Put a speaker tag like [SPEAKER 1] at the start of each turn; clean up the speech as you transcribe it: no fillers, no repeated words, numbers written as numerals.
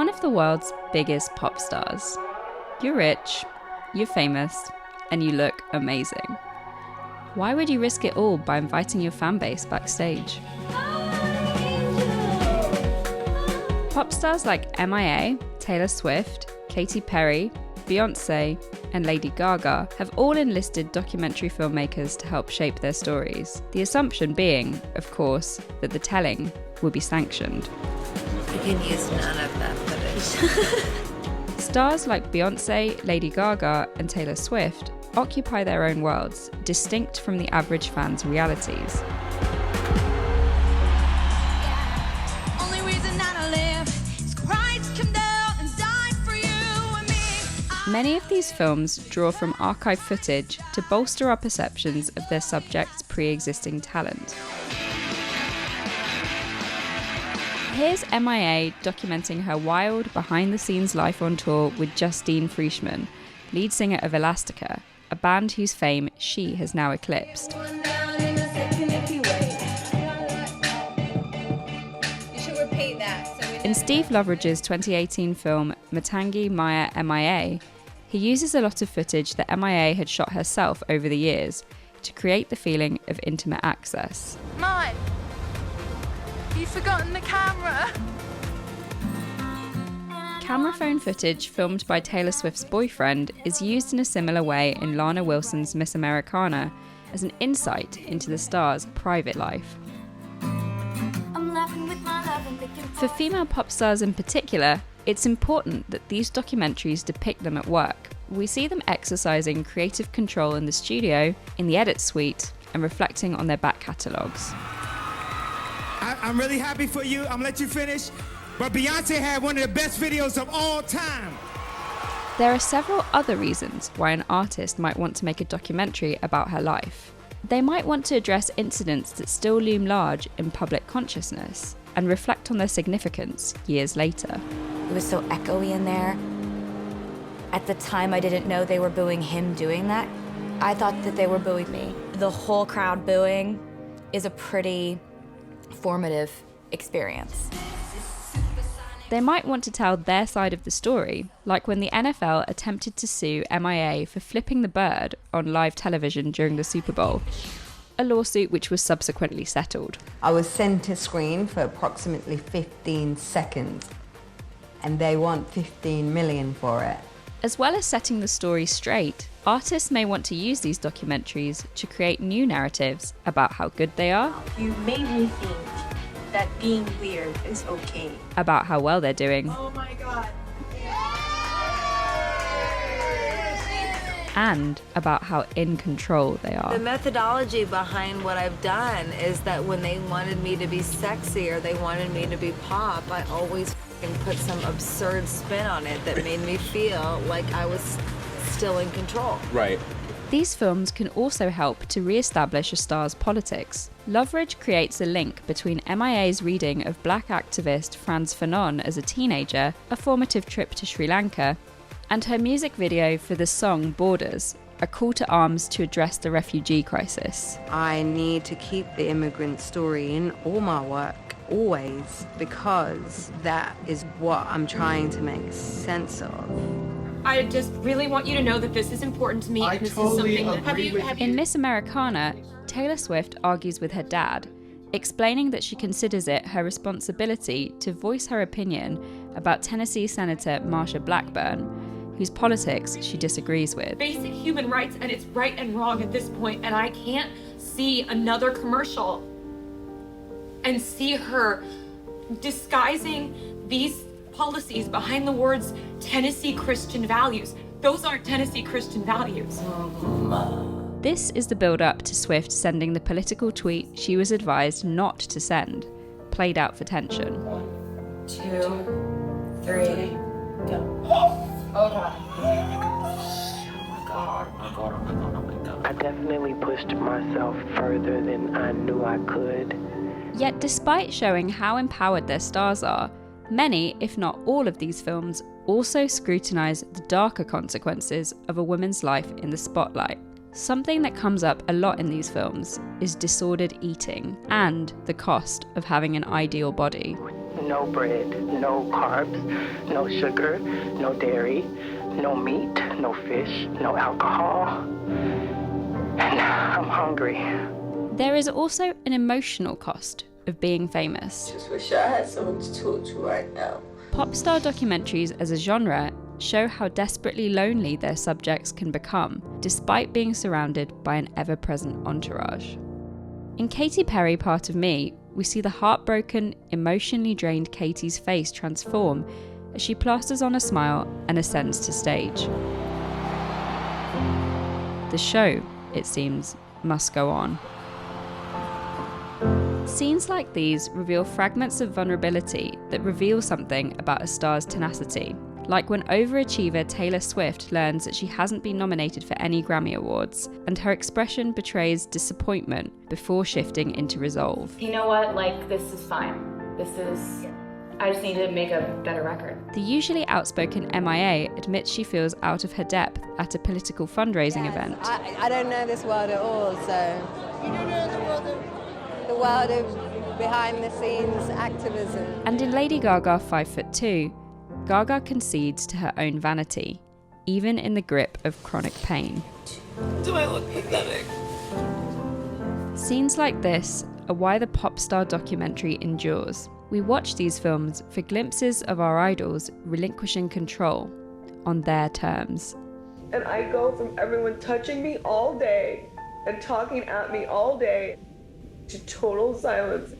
[SPEAKER 1] one of the world's biggest pop stars. You're rich, you're famous, and you look amazing. Why would you risk it all by inviting your fan base backstage? Pop stars like MIA, Taylor Swift, Katy Perry, Beyoncé, and Lady Gaga have all enlisted documentary filmmakers to help shape their stories. The assumption being, of course, that the telling will be sanctioned.
[SPEAKER 2] You can use none of that footage.
[SPEAKER 1] Stars like Beyoncé, Lady Gaga, and Taylor Swift occupy their own worlds, distinct from the average fan's realities. Many of these films draw from archive footage to bolster our perceptions of their subjects' pre-existing talent. Here's MIA documenting her wild, behind-the-scenes life on tour with Justine Frischmann, lead singer of Elastica, a band whose fame she has now eclipsed. In Steve Loveridge's 2018 film Matangi Maya MIA, he uses a lot of footage that MIA had shot herself over the years to create the feeling of intimate access.
[SPEAKER 3] Mine! You've forgotten the camera!
[SPEAKER 1] Camera phone footage filmed by Taylor Swift's boyfriend is used in a similar way in Lana Wilson's Miss Americana as an insight into the star's private life. For female pop stars in particular, it's important that these documentaries depict them at work. We see them exercising creative control in the studio, in the edit suite, and reflecting on their back catalogues.
[SPEAKER 4] I'm really happy for you. I'm gonna let you finish. But Beyonce had one of the best videos of all time.
[SPEAKER 1] There are several other reasons why an artist might want to make a documentary about her life. They might want to address incidents that still loom large in public consciousness and reflect on their significance years later.
[SPEAKER 2] It was so echoey in there. At the time, I didn't know they were booing him doing that. I thought that they were booing me. The whole crowd booing is a pretty formative experience.
[SPEAKER 1] They might want to tell their side of the story, like when the NFL attempted to sue MIA for flipping the bird on live television during the Super Bowl, a lawsuit which was subsequently settled.
[SPEAKER 5] I was center screen for approximately 15 seconds, and they want 15 million for it.
[SPEAKER 1] As well as setting the story straight, artists may want to use these documentaries to create new narratives about how good they are.
[SPEAKER 6] You made me think that being weird is okay.
[SPEAKER 1] About how well they're doing.
[SPEAKER 6] Oh my God.
[SPEAKER 1] And about how in control they are.
[SPEAKER 2] The methodology behind what I've done is that when they wanted me to be sexy or they wanted me to be pop, I always put some absurd spin on it that made me feel like I was still in control.
[SPEAKER 7] Right.
[SPEAKER 1] These films can also help to re-establish a star's politics. Loveridge creates a link between MIA's reading of black activist Frantz Fanon as a teenager, a formative trip to Sri Lanka, and her music video for the song Borders, a call to arms to address the refugee crisis.
[SPEAKER 5] I need to keep the immigrant story in all my work, always, because that is what I'm trying to make sense of.
[SPEAKER 6] I just really want you to know that this is important to me.
[SPEAKER 7] I
[SPEAKER 6] and this
[SPEAKER 7] totally
[SPEAKER 6] is something that
[SPEAKER 7] agree with
[SPEAKER 1] In Miss Americana, Taylor Swift argues with her dad, explaining that she considers it her responsibility to voice her opinion about Tennessee Senator Marsha Blackburn, whose politics she disagrees with.
[SPEAKER 6] basic human rights, and it's right and wrong at this point, and I can't see another commercial and see her disguising these policies behind the words Tennessee Christian values. Those aren't Tennessee Christian values.
[SPEAKER 1] This is the build-up to Swift sending the political tweet she was advised not to send, played out for tension.
[SPEAKER 6] 1, 2, 3, go. Oh God.
[SPEAKER 8] I definitely pushed myself further than I knew I could.
[SPEAKER 1] Yet despite showing how empowered their stars are, many, if not all of these films, also scrutinise the darker consequences of a woman's life in the spotlight. Something that comes up a lot in these films is disordered eating and the cost of having an ideal body.
[SPEAKER 8] no bread, no carbs, no sugar, no dairy, no meat, no fish, no alcohol. And I'm hungry.
[SPEAKER 1] There is also an emotional cost of being famous.
[SPEAKER 7] Just wish I had someone to talk to right now.
[SPEAKER 1] Pop star documentaries as a genre show how desperately lonely their subjects can become, despite being surrounded by an ever-present entourage. In Katy Perry, Part of Me, we see the heartbroken, emotionally drained Katy's face transform as she plasters on a smile and ascends to stage. The show, it seems, must go on. Scenes like these reveal fragments of vulnerability that reveal something about a star's tenacity, like when overachiever Taylor Swift learns that she hasn't been nominated for any Grammy Awards, and her expression betrays disappointment before shifting into resolve.
[SPEAKER 9] You know what, like, this is fine. I just need to make a better record.
[SPEAKER 1] The usually outspoken MIA admits she feels out of her depth at a political fundraising event.
[SPEAKER 10] I don't know this world at all, so... You don't know the world of behind-the-scenes activism.
[SPEAKER 1] And in Lady Gaga 5'2", Gaga concedes to her own vanity, even in the grip of chronic pain.
[SPEAKER 7] Do I look pathetic?
[SPEAKER 1] Scenes like this are why the pop star documentary endures. We watch these films for glimpses of our idols relinquishing control on their terms.
[SPEAKER 11] And I go from everyone touching me all day and talking at me all day to total silence.